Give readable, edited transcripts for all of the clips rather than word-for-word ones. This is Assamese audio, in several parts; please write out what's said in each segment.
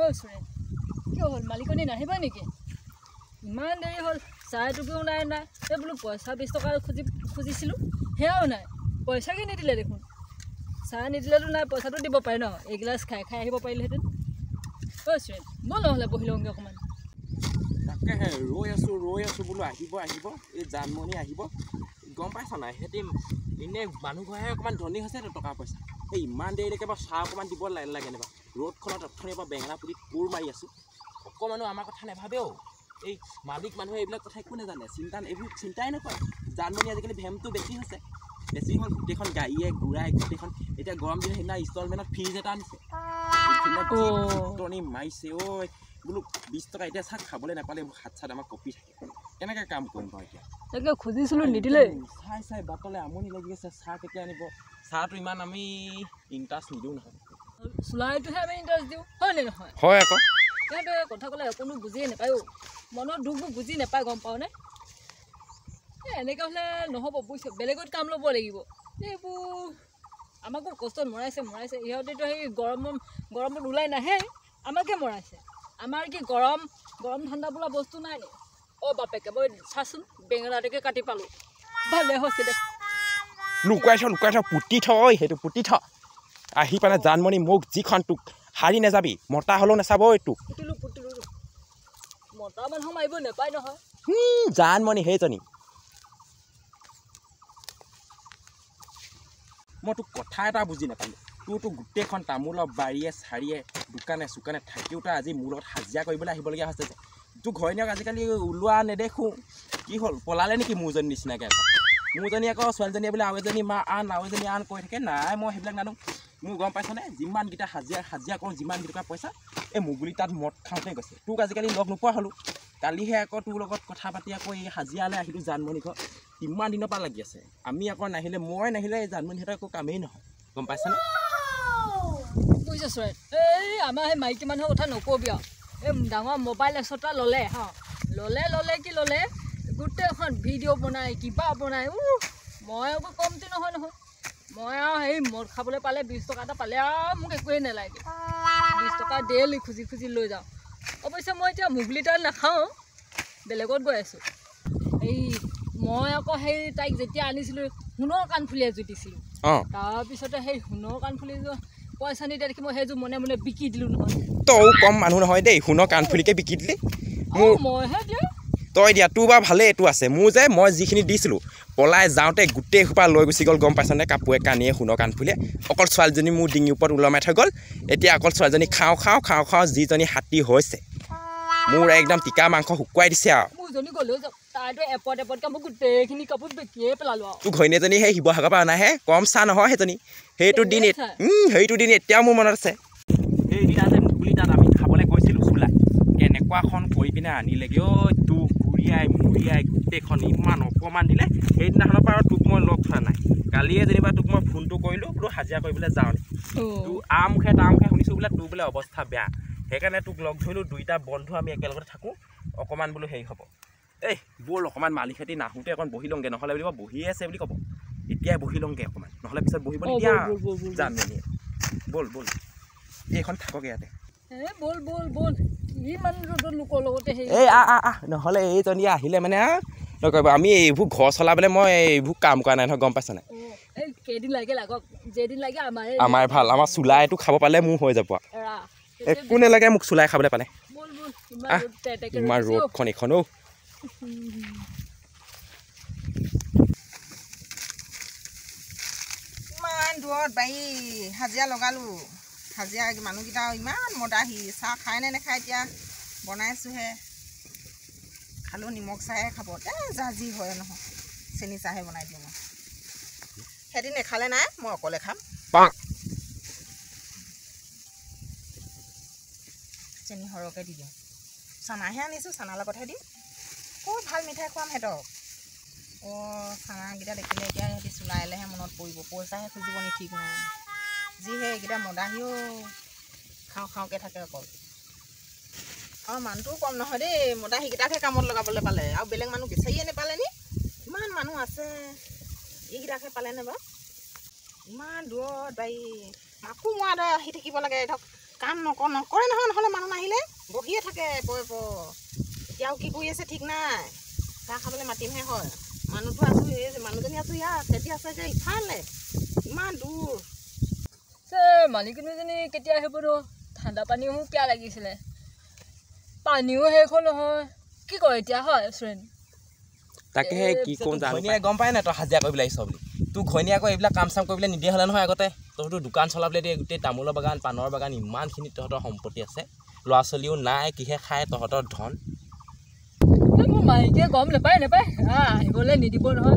অ' সুৰেন কি হ'ল মালিকনী নাহিবা নেকি ইমান দেৰি হ'ল চাহ এটুপিও নাই এই বোলো পইচা 20 টকা খুজিছিলোঁ সেয়াও নাই পইচা কি নিদিলে দেখোন চাহ নিদিলেতো নাই পইচাটো দিব পাৰে ন এগিলাচ খাই আহিব পাৰিলেহেঁতেন অ' সুৰেন ব'ল নহ'লে বহি লওঁগৈ অকণমান তাকেহে ৰৈ আছোঁ বোলো আহিব এই জানমণি আহিব গম পাইছ নাই সিহঁতি এনেই মানুহ ঘৰহে অকণমান ধনী হৈছে টকা পইচা এই ইমান দেৰিলৈকে বাৰু চাহ অকণমান দিব লাগে নাইবা ৰ'দখনত অথনিৰ পৰা বেঙেনা পুলিত কোৰ মাৰি আছোঁ অকণমানো আমাৰ কথা নাভাবেও এই মালিক মানুহে এইবিলাক কথা একো নাজানে এইবোৰ চিন্তাই নকৰে জানমণি আজিকালি ভেমটো বেছি হৈছে বেছি হ'ল গোটেইখন গাড়ীয়ে ঘূৰাই গোটেইখন এতিয়া গৰম দিনত সেইদিনা ইনষ্টলমেণ্টত ফ্ৰিজ এটা আনিছে টনি মাৰিছে ঐ বোলো 20 টকা এতিয়া চাহ খাবলৈ নাপালে হাত চাত আমাৰ কপি থাকে কেনেকৈ কাম কৰিম বাৰু এতিয়া তাকে খুজিছিলোঁ নিদিলে চাই বাটলৈ আমনি লাগি গৈছে চাহ কেতিয়া আনিব চাহটো ইমান আমি ইণ্টাৰেষ্ট নিদিওঁ নহয় চুলাইটোহে আমি ইণ্টাৰেষ্ট দিওঁ হয় নে নহয় হয় আকৌ সিহঁতে কথা ক'লে কোনো বুজিয়ে নাপায়ো মনৰ দুখবোৰ বুজি নাপায় গম পাওঁনে এনেকৈ হ'লে নহ'ব বুজিছে বেলেগত কাম ল'ব লাগিব এইবোৰ আমাকো কষ্টত মৰাইছে ইহঁতেতো সেই গৰমত ওলাই নাহে আমাকে মৰাইছে আমাৰ কি গৰম ঠাণ্ডা বোলা বস্তু নাই নি অ' বাপেকে মই চাচোন বেঙেনাটোকে কাটি পালোঁ ভালে হৈছে দে লুকুৱাই থ পুতি থ সেইটো পুতি থ আহি পেলাই জানমণি মোক যিখন তোক হাৰি নাযাবি মতা হ'লেও নাচাব তোক পুতিলোঁ মতা মানুহ মাৰিব নাপায় নহয় জানমণি সেইজনী মই তোক কথা এটা বুজি নাপালোঁ তোৰতো গোটেইখন তামোলৰ বাৰীয়ে চাৰিয়ে দোকানে চোকানে থাকিও তই আজি মোৰ লগত হাজিৰা কৰিবলৈ আহিবলগীয়া হৈছে যে তোৰ ঘৈণীয়েক আজিকালি ওলোৱা নেদেখোঁ কি হ'ল পলালে নেকি মোৰজনী নিচিনাকৈ আকৌ মোৰজনী আকৌ ছোৱালীজনীয়ে বোলে আৰু এজনী আন কৈ থাকে নাই মই সেইবিলাক নানো মোৰ গম পাইছনে যিমানকেইটা হাজিৰা কৰোঁ যিমানকেইটকা পইচা এই মুগুলি তাত মদ খাওঁতে গৈছে তোক আজিকালি লগ নোপোৱা হ'লোঁ কালিহে আকৌ তোৰ লগত কথা পাতি আকৌ এই হাজিৰালৈ আহিলোঁ জানমণি ঘৰ কিমান দিনৰ পৰা লাগি আছে আমি আকৌ মই নাহিলে এই জানমণিহঁতৰ একো কামেই নহয় গম পাইছনে বুজিছ চৰাই এই আমাৰ সেই মাইকী মানুহৰ কথা নকবি আৰু এই ডাঙৰ মোবাইল এচটা ল'লে ল'লে গোটেইখন ভিডিঅ' বনাই কিবা বনাই মই আকৌ কমতি নহয় মই আৰু সেই মদ খাবলৈ পালে 20 টকা এটা পালে আৰু মোক একোৱেই নালাগে 20 টকা ডেইলি খুজি লৈ যাওঁ অৱশ্যে মই এতিয়া মুগলি তাত নাখাওঁ বেলেগত গৈ আছোঁ এই মই আকৌ সেই তাইক যেতিয়া আনিছিলোঁ সোণৰ কাণফুলি এযোৰ দিছিলোঁ তাৰপিছতে সেই সোণৰ কাণফুলি পইচা নিদিয়া দেখি মই সেইযোৰ মনে বিকি দিলোঁ নহয় তই কম মানুহ নহয় দেই সোণৰ কাণফুলিকে বিকি দিলি মইহে দিয়া তই দিয়া তোৰ বাৰু ভালেই এইটো আছে মোৰ যে মই যিখিনি দিছিলোঁ পলাই যাওঁতে গোটেই সোপা লৈ গুচি গ'ল গম পাইছনে কাপোৰে কানিয়ে সোণৰ কাণফুলিয়ে অকল ছোৱালীজনী মোৰ ডিঙিৰ ওপৰত ওলমাই থৈ গ'ল এতিয়া অকল ছোৱালীজনী খাওঁ যিজনী হাতী হৈছে মোৰ একদম টিকা মাংস শুকুৱাই দিছে আৰু মোৰজনী গ'লেও যাওক তাইতো এপতকৈ মই গোটেইখিনি কাপোৰ বেকিয়ে পেলালোঁ আৰু তোৰ ঘৈণীয়েজনী সেই শিৱসাগৰৰ পৰা অনাহে কম চাহ নহয় সেইজনী সেইটো দিন এতিয়াও মোৰ মনত আছে সেইদিনা যে মুগুলি তাত আমি খাবলৈ গৈছিলোঁ চোলা কেনেকুৱাখন কৰি পিনে আনিলেগৈ ঐ তোক মুৰিয়াই গোটেইখন ইমান অপমান দিলে সেইদিনাখনৰ পৰা তোক মই লগ ধৰা নাই কালিয়ে যেনিবা তোক মই ফোনটো কৰিলোঁ বোলো হাজিৰা কৰিবলৈ যাওঁ নেকি তোৰ আমুখে শুনিছোঁ বোলে তোৰ বোলে অৱস্থা বেয়া সেইকাৰণে তোক লগ ধৰিলোঁ দুইটা বন্ধু আমি একেলগতে থাকোঁ অকণমান বোলো হেৰি হ'ব এই ব'ল অকণমান মালিকহঁতি নাহোঁতে অকণ বহি লওঁগৈ নহ'লে বুলি ক'ব বহিয়ে আছে বুলি ক'ব এতিয়াই বহি লওঁগৈ অকণমান নহ'লে পিছত বহিব নিদিয়া জানমণিয়ে ব'ল এইখন থাকক ইয়াতে ব'ল ইমান ৰ'দত লোকৰ লগতে এই নহ'লে এইজনী আহিলে মানে নকৰিব আমি এইবোৰ ঘৰ চলাবলৈ মই এইবোৰ কাম কৰা নাই নহয় গম পাইছ নাই কেইদিন লাগে লাগক যেদিন লাগে আমাৰ ভাল আমাৰ চুলাইটো খাব পালে মোৰ হৈ যাব একো নালাগে মোক চুলাই খাবলৈ পালে ইমান ৰ'দখন এইখন ইমান দূৰত বাৰী হাজিৰা লগালোঁ হাজিৰা মানুহকেইটা ইমান মদাহী চাহ খায় নে নাখায় এতিয়া বনাইছোঁহে খালোঁ নিমখ চাহে খাব যা যি হয় নহয় চেনি চাহে বনাই দিওঁ মই সেদিন নেখালে নাই মই অকলে খাম চেনি সৰহকৈ দি দিওঁ চানাহে আনিছোঁ চানাৰ লগতহে দিম খুব ভাল মিঠাই খুৱাম সিহঁতক চানাকেইটা দেখিলে এতিয়া সিহঁতি চুলাইলেহে মনত পৰিব পইচাহে খুজিব নি ঠিক নাই যিহে এইকেইটা মদাহীও খাওঁকৈ থাকে অকল মানুহটোও কম নহয় দেই মদাহীকেইটাকহে কামত লগাবলৈ পালে আৰু বেলেগ মানুহ বিচাৰিয়ে নাপালে নি ইমান মানুহ আছে এইকেইটাকহে পালেনে বাৰু ইমান দূৰত বাৰী মাকো মৰা দৰে আহি থাকিব লাগে ধৰক কাম নকৰে নহয় নহ'লে মানুহ নাহিলে বহিয়ে থাকে এতিয়াও কি কৰি আছে ঠিক নাই চাহ খাবলৈ মাতিমহে হয় মানুহটো আছোঁ এই মানুহজনী আছোঁ ইয়াত খেতি আছে যে ইফালে ইমান দূৰ মালিকনীজনী কেতিয়া আহিব নো ঠাণ্ডা পানীও পিয়া লাগিছিলে পানীও শেষ হ'ল নহয় কি কয় এতিয়া হয় ফ্ৰেণ্ড তাকেহে কি কোন ঘৈণীয়ে গম পায় নাই তই হাজিৰা কৰিবলৈ আহিছ বুলি তোৰ ঘৈণীয়ে আকৌ এইবিলাক কাম চাম কৰিবলৈ নিদিয়া হ'লে নহয় আগতে তহঁতৰ দোকান চলাবলৈ দিয়ে গোটেই তামোলৰ বাগান পাণৰ বাগান ইমানখিনি তহঁতৰ সম্পত্তি আছে ল'ৰা ছোৱালীও নাই কিহে খায় তহঁতৰ ধন মোৰ মাইকে গম নাপায় আহিবলৈ নিদিব নহয়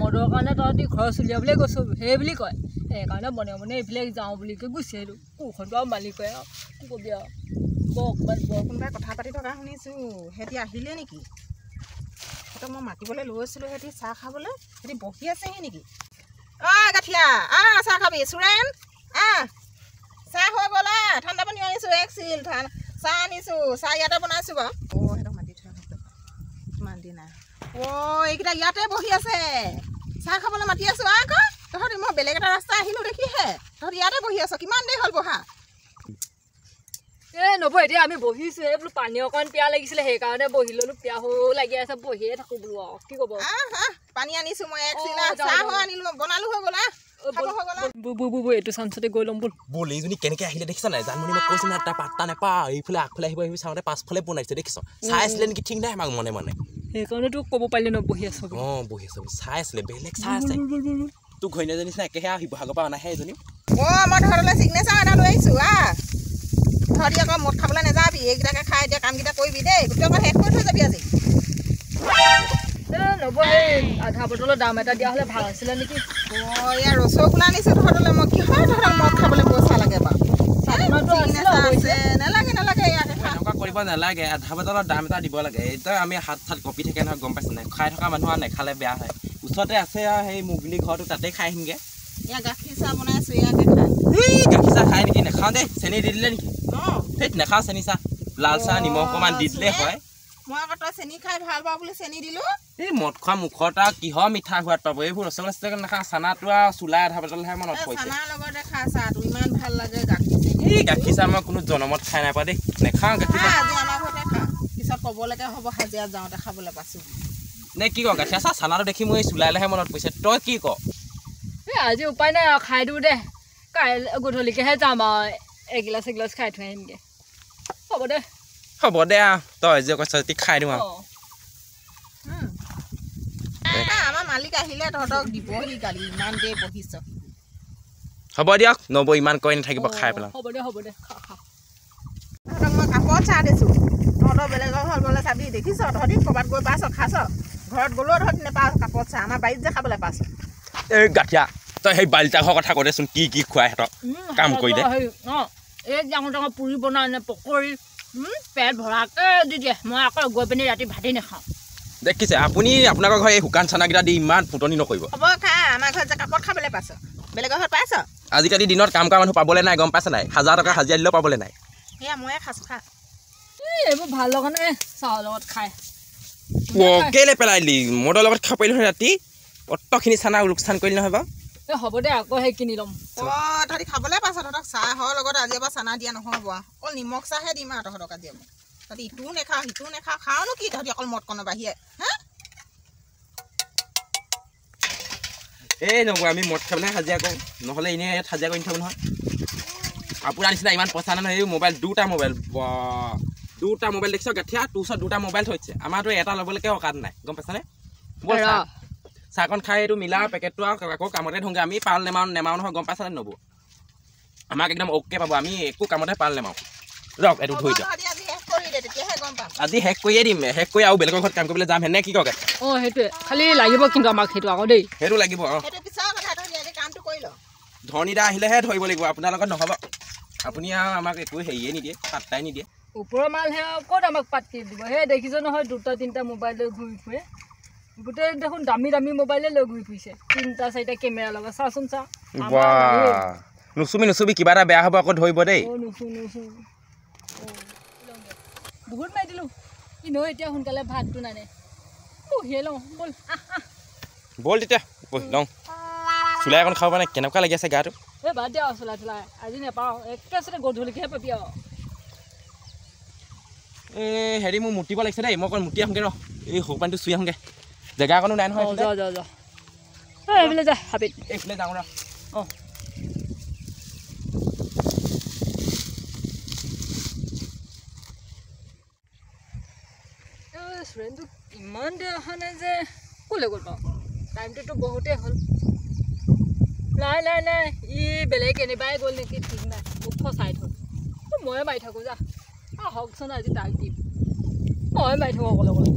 মদৰ কাৰণে তহঁতি ঘৰ চলিয়াবলৈ গৈছোঁ সেই বুলি কয় সেইকাৰণে মনে মনে এইফালে যাওঁ বুলি কৈ গুচি আহিলোঁ কোৰখনটো আৰু মালিকে আৰু কি কবি আৰু অকণমান কোনোবাই কথা পাতি থকা শুনিছোঁ সিহঁতি আহিলে নেকি সিহঁতক মই মাতিবলৈ লৈছিলোঁ সিহঁতি চাহ খাবলৈ সিহঁতি বহি আছেহি নেকি গাঠিয়া চাহ খাবি চুৰেণ চাহ হৈ গ'ল ঠাণ্ডা পানী আনিছোঁ এক চিল চাহ আনিছোঁ চাহ ইয়াতে বনাইছোঁ বাৰু সিহঁতক মাতি থোৱা কিমান দিন এইকেইটা ইয়াতে বহি আছে চাহ খাবলৈ মাতি আছোঁ আকৌ তহঁতি মই বেলেগ এটা ৰাস্তা আহিলোঁ দেখিহে তহঁতি ইয়াতে বহি আছ কিমান দেৰি হ'ল বহা নবৌ এতিয়া আমি বহিছোঁ বোলো পানী অকণ পিয়া লাগিছিলে সেইকাৰণে বহি ল'লোঁ পিয়া হৈ লাগি আছে বহিয়ে থাকোঁ বোলো আৰু কি ক'ব পানী আনিছোঁ মই এক চিলা চাহ আনিলোঁ বনালোঁ হৈ গ'ল এইটো চান্সতে গৈ ল'ম বল এইজনী কেনেকৈ আহিলে দেখিছ নাই জানমণি মই কৈছোঁ নাই তাৰ পাত্তা নাপাওঁ এইফালে আগফালে আহিব চাওঁতে পাছফালে বনাইছে দেখিছ চাই আছিলে নেকি ঠিক নাই আমাক মনে মনে সেইকাৰণে তোক ক'ব পাৰিলে ন বহি আছোঁ বহি আছোঁ চাই আছিলে বেলেগ চাই আছে তোৰ ঘৈণীজনী নিচিনা একেহে শিৱসাগৰৰ পৰা অনাহে এজনী মই ঘৰলৈ চিগনেচাৰ এটা লৈ আহিছোঁ তহঁতি আকৌ মদ খাবলৈ নাযাবি এইকেইটাকে খাই এতিয়া কামকেইটা কৰিবি দেই গোটেই অকণ শেষ কৰি থৈ যাবি আজি নবৌ আধা বটলৰ দাম এটা দিয়া হ'লে ভাল আছিলে নেকি ইয়াৰ ৰসগোল্লা আনিছোঁ তহঁতলৈ মই কিহৰ তহঁতক মদ খাবলৈ পইচা লাগে বাৰু নালাগে এনেকুৱা কৰিব নালাগে আধা বটলৰ দাম এটা দিব লাগে এতিয়া আমি হাত কঁপি থাকে নহয় গম পাইছে নাই খাই থকা মানুহ আৰু নেখালে বেয়া হয় ওচৰতে আছে আৰু সেই মুগলী ঘৰটো তাতে খাই আহিমগৈ ইয়াৰ গাখীৰ চাহ বনাইছোঁ ইয়াকে খাই গাখীৰ চাহ খাই নেকি নাখাওঁ দেই চেনি দি দিলে নেকি সেই নাখাওঁ চেনি চাহ লাল চাহ নিমখ অকণমান দি দিলে হয় মই আকৌ তই চেনি খাই ভাল পাওঁ বুলি চেনি দিলোঁ এই মদ খোৱা মুখত আৰু কিহৰ মিঠা সোৱাদ পাব এইবোৰ ৰসগোল্লা চসগোল্লা নাখাওঁ চানাটো আৰু চুলাই আধা বটলহে মনত পৰিছে চানাৰ লগতে খা চাহটো ইমান ভাল লাগে গাখীৰ এই গাখীৰ চাহ মই কোনো জনমত খাই নাপাওঁ দেই নাখাওঁ গাখীৰ চাহ আজি আমাৰ ঘৰতে খা পিছত ক'বলৈকে হ'ব হাজিৰা যাওঁতে খাবলৈ পাইছোঁ নে কি ক গাখীৰ চাহ চানাটো দেখি মই চুলাইলেহে মনত পৰিছে তই কি ক আজি উপায় নাই আৰু খাই দিওঁ দে কাইলৈ গধূলিকেহে যাম আৰু এগিলাচ খাই থৈ আহিমগৈ হ'ব দে আৰু তই যে কৈছ যদি খাই দিওঁ আৰু আমাৰ মালিক আহিলে তহঁতক দিবহি গালি ইমান দেৰি বহিছ হ'ব দিয়ক নবৌ ইমান কৈ নাথাকিব খাই পেলাওঁ হ'ব দে তহঁতক মই কাপত চাহ দিছোঁ তহঁতৰ বেলেগৰ ঘৰত গ'লে চাবি দেখিছ তহঁতি ক'ৰবাত গৈ পাইছ খাইছ ঘৰত গ'লেও তহঁতি নেপাওঁ কাপত চাহ আমাৰ বাৰীত যে খাবলৈ পাইছ এই গাঠিয়া তই সেই বালিতা ঘৰৰ কথা কৈ দেচোন কি খুৱাই সিহঁতক কাম কৰি দে এই ডাঙৰ পুৰি বনাই নে পকৰি পেট ভৰাকৈ দি দিয়ে মই আকৌ গৈ পিনি ৰাতি ভাতেই নাখাওঁ দেখিছে আপুনি আপোনালোকৰ ঘৰত এই শুকান চানাকেইটা দি ইমান ফুটনি নকৰিব হ'ব খা আমাৰ ঘৰত যে কাপত খাবলৈ পাইছ বেলেগৰ ঘৰত পাইছ আজিকালি দিনত কাম কৰা মানুহ পাবলৈ নাই গম পাইছে নাই 1000 টকা হাজিৰা দিলেও পাবলৈ নাই সেয়া ময়ে খাইছোঁ খা এইবোৰ ভাল লগা নাই চাহৰ লগত খাই কেলে পেলাই দিলি মদৰ লগত খাব পাৰিলি নহয় ৰাতি অতখিনি চানা লোকচান কৰিলি নহয় বাৰু হ'ব দে আকৌ সেই কিনি ল'ম তহঁতি খাবলৈ পাইছ তহঁতক চাহৰ লগত আজি এবাৰ চানা দিয়া নহ'ব অকল নিমখ চাহহে দিম আৰু তহঁতক আজি এবাৰ তহঁতি ইটোও নেখাওঁ সিটোও নেখাওঁ খাওঁনো কি তহঁতি অকল মদকণৰ বাহিৰে এই নবৌ আমি মদ খাবলৈ হাজিৰা কৰোঁ নহ'লে এনেই ইয়াত হাজিৰা কৰি নথব নহয় আপোনাৰ নিচিনা ইমান পইচা নাই নহয় এই মোবাইল দুটা মোবাইল দেখিছ গাঠিয়া তোৰ ওচৰত দুটা মোবাইল থৈছে আমাৰতো এটা ল'বলৈকে অকাত নাই গম পাইছানে চাহকণ খাই এইটো মিলা পেকেটটো আৰু আকৌ কামতে ধোঁগে আমি পাল নেমাৰো নহয় গম পাইছানে নবৌ আমাক একদম অ'কে পাব আমি একো কামতে পাল নেমাৰো ৰক এইটো ধৰি দিয়ক আজি শেষ কৰিয়ে দিম শেষ কৰি আৰু বেলেগৰ ঘৰত কাম কৰিবলৈ যাম হেনে কি কয় সেইটোৱে খালি লাগিব কিন্তু আমাক সেইটো আকৌ দেই সেইটো লাগিব ধৰণীদা আহিলেহে ধৰিব লাগিব আপোনাৰ লগত নহ'ব আপুনি আৰু আমাক একো হেৰিয়ে নিদিয়ে পাত্তাই নিদিয়ে ওপৰৰ মালহে ক'ত আমাক পাতি দিব সেই দেখিছ নহয় 2-3টা মোবাইল লৈ ঘূৰি ফুৰে গোটেই দেখোন দামী মোবাইলে লৈ ঘূৰি ফুৰিছে 3-4টা কেমেৰা লগত চাচোন চা নুচুবি কিবা এটা বেয়া হ'ব আকৌ ধৰিব দেই বহুত মাৰি দিলোঁ কিন্তু এতিয়া সোনকালে ভাতটো নানে বহিয়ে লওঁ বল তেতিয়া বহি লওঁ চুলাই অকণ খাব মানে কেনেকুৱা লাগি আছে গাটো এই বাদ দিয়া চলাই চলাই আজি নেপাওঁ একেচতে গধূলিকেহে পাবি আৰু এই হেৰি মোৰ মুতিব লাগিছে দেই মই অকণ মুতি আহোঁগৈ ৰ এই সৰু পানীটো চুই আহোঁগৈ জেগা অকণো নাই নহয় যা এইফালে যা হাবিত এইফালে যাওঁ ৰ অঁ ফ্ৰেণ্ডটো ইমান দেৰি অহা নাই যে ক'লৈ গ'ল বাৰু টাইমটোতো বহুতেই হ'ল নাই ই বেলেগ কেনিবাই গ'ল নেকি ঠিক নাই মোক ফচাই থ'ল ময়ে মাৰি থাকোঁ যা আহকচোন আজি তাক দিম ময়ে মাৰি থাকোঁ অকলে অকলে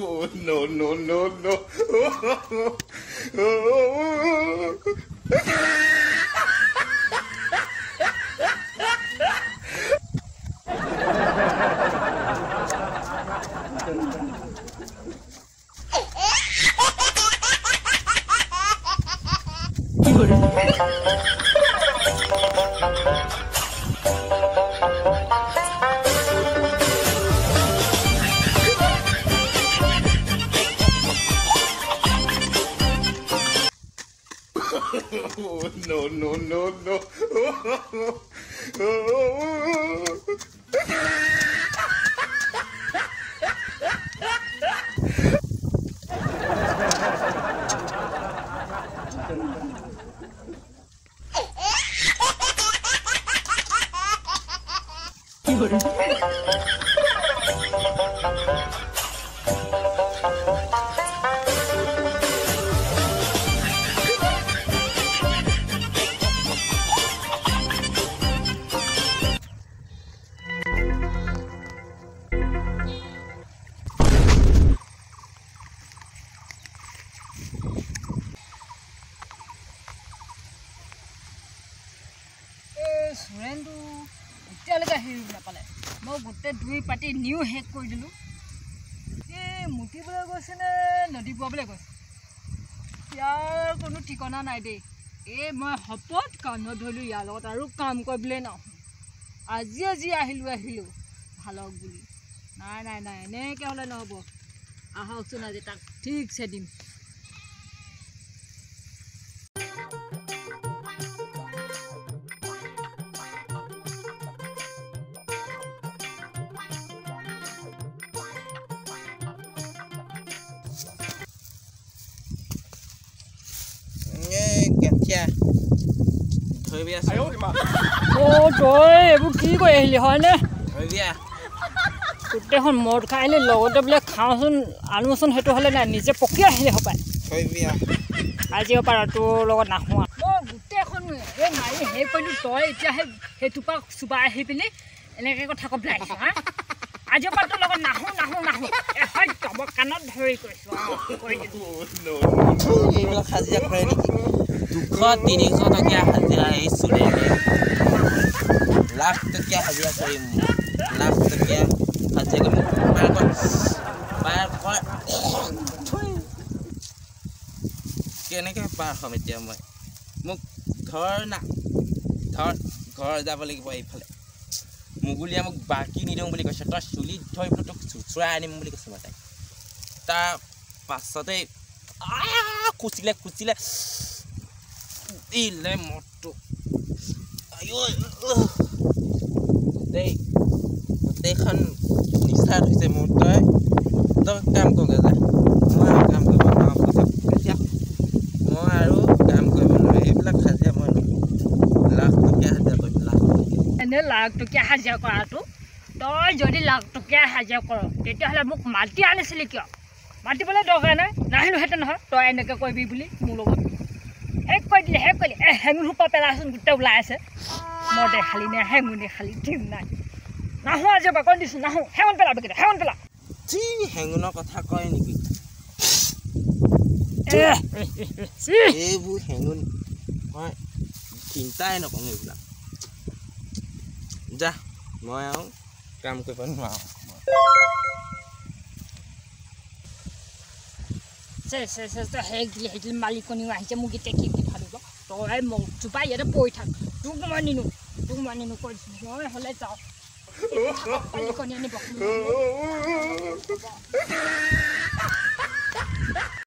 Oh, no. Oh, no. সুৰেণটো এতিয়ালৈকে হেৰি নাপালে মই গোটেই দুই পাতি নিও শেষ কৰি দিলোঁ এই মুতিবলৈ গৈছে নে নদী বোৱাবলৈ গৈছে ইয়াৰ কোনো ঠিকনা নাই দেই এই মই শপত কাণত ধৰিলোঁ ইয়াৰ লগত আৰু কাম কৰিবলৈ নাহোঁ আজি আহিলোঁ ভালক বুলি নাই এনেকৈ হ'লে নহ'ব আহকচোন আজি তাক ঠিকছে দিম তই এইবোৰ কি কৰি আহিলি হয়নে গোটেইখন মদ খাই আহিলি লগতে বোলে খাওঁচোন আনোচোন সেইটো হ'লে নাই নিজে পকি আহিলি সপায় আজি পৰা তোৰ লগত নাহোঁ মই গোটেইখন এই মাৰি হেৰি কৰিলোঁ তই এতিয়া সেইটোৰপৰা চোবাই আহি পিনি এনেকৈ কথা কবলৈ আহিছ হা আজিৰ পৰা তোৰ লগত নাহোঁ হয় তব কাণত ধৰি কৈছোঁ এইবিলাক হাজিৰা কৰে নেকি 200-300 টকীয়া হাজিৰা এই চুলে লাখ টকীয়া হাজিৰা কৰিম লাখ টকীয়া হাজিৰা কেনেকৈ পাৰ হ'ম এতিয়া মই মোক ঘৰ যাব লাগিব এইফালে মুগুলীয়া মোক বাকী নিদিওঁ বুলি কৈছে তই চুলি থৈ বোলো তোক চুচুৰাই আনিম বুলি কৈছে মই তাইক তাৰ পাছতে খুচিলে দিলে মদটো দেই গোটেইখন নিচা ধৰিছে মোৰ তই কাম কৰোঁগৈ যা মই আৰু কাম কৰিব নোৱাৰোঁ এতিয়া মই আৰু কাম কৰিব নোৱাৰোঁ এইবিলাক হাজিৰা মই লাখ টকীয়া হাজিৰা কৰিম এনে লাখ টকীয়া হাজিৰা কৰাটো তই যদি লাখ টকীয়া হাজিৰা কৰ তেতিয়াহ'লে মোক মাতি আনিছিলি কিয় মাতিবলৈ দৰকাৰ নাই নাহিলোহেঁতেন নহয় তই এনেকৈ কৰিবি বুলি মোৰ লগত শেষ কৰি দিলে হেঙুন সোপা পেলাচোন গোটেই ওলাই আছে মই দেখালি নে হেঙুন দেখালি ঠিক নাই নাহোঁ আজি বাকল দিছোঁ নাহোঁ হেঙুন পেলাবি কেতিয়া হেঙুন পেলা হেঙুনৰ কথা কয় নেকি এইবোৰ হেঙুন মই চিন্তাই নকৰোঁ এইবিলাক যা মই আৰু কাম কৰিব নোৱাৰোঁ সেই মালিকনীও আহিছে মোক এতিয়া কি দি ভাবিব তই মোক জোপাই ইয়াতে পৰি থাক তোক মানিনো কৈ দিছোঁ মই হ'লে যাওঁ মালিকনী আনিব